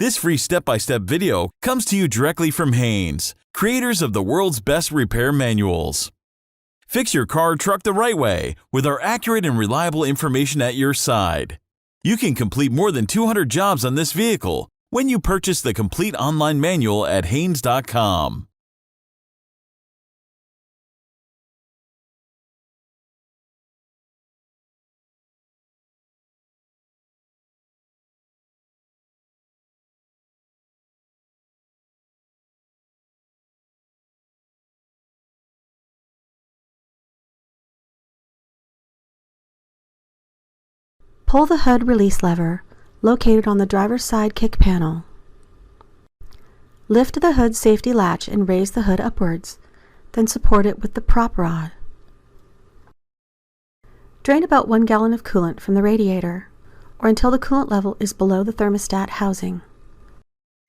This free step-by-step video comes to you directly from Haynes, creators of the world's best repair manuals. Fix your car or truck the right way with our accurate and reliable information at your side. You can complete more than 200 jobs on this vehicle when you purchase the complete online manual at Haynes.com. Pull the hood release lever, located on the driver's side kick panel. Lift the hood safety latch and raise the hood upwards, then support it with the prop rod. Drain about 1 gallon of coolant from the radiator, or until the coolant level is below the thermostat housing.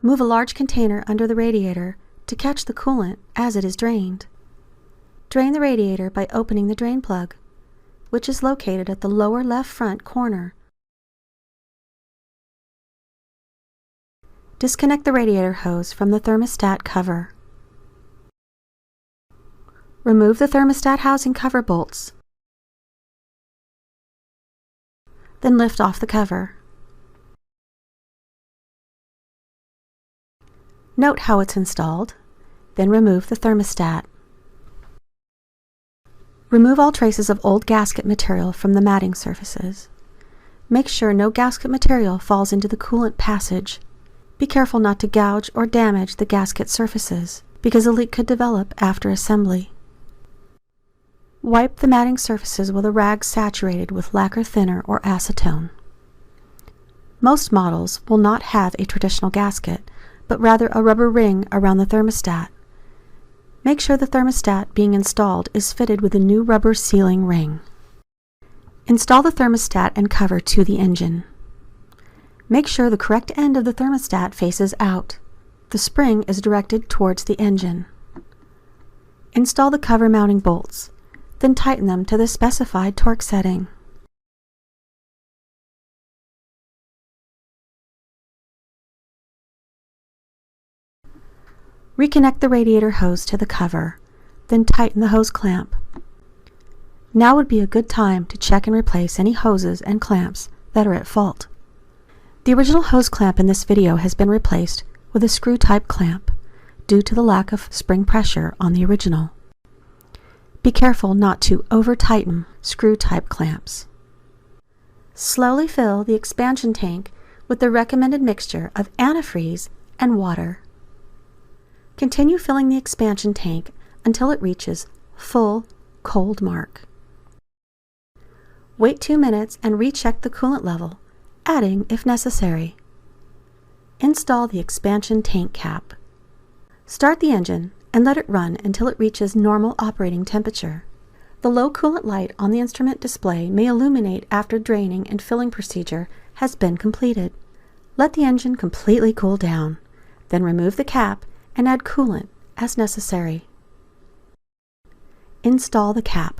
Move a large container under the radiator to catch the coolant as it is drained. Drain the radiator by opening the drain plug, which is located at the lower left front corner. Disconnect the radiator hose from the thermostat cover. Remove the thermostat housing cover bolts. Then lift off the cover. Note how it's installed, then remove the thermostat. Remove all traces of old gasket material from the matting surfaces. Make sure no gasket material falls into the coolant passage. Be careful not to gouge or damage the gasket surfaces, because a leak could develop after assembly. Wipe the matting surfaces with a rag saturated with lacquer thinner or acetone. Most models will not have a traditional gasket, but rather a rubber ring around the thermostat. Make sure the thermostat being installed is fitted with a new rubber sealing ring. Install the thermostat and cover to the engine. Make sure the correct end of the thermostat faces out. The spring is directed towards the engine. Install the cover mounting bolts, then tighten them to the specified torque setting. Reconnect the radiator hose to the cover, then tighten the hose clamp. Now would be a good time to check and replace any hoses and clamps that are at fault. The original hose clamp in this video has been replaced with a screw-type clamp due to the lack of spring pressure on the original. Be careful not to over-tighten screw-type clamps. Slowly fill the expansion tank with the recommended mixture of antifreeze and water. Continue filling the expansion tank until it reaches full cold mark. Wait 2 minutes and recheck the coolant level, adding if necessary. Install the expansion tank cap. Start the engine and let it run until it reaches normal operating temperature. The low coolant light on the instrument display may illuminate after draining and filling procedure has been completed. Let the engine completely cool down, then remove the cap and add coolant as necessary. Install the cap.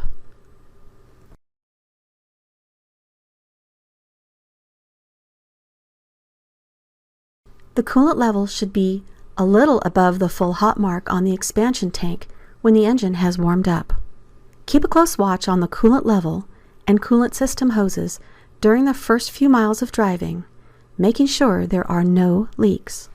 The coolant level should be a little above the full hot mark on the expansion tank when the engine has warmed up. Keep a close watch on the coolant level and coolant system hoses during the first few miles of driving, making sure there are no leaks.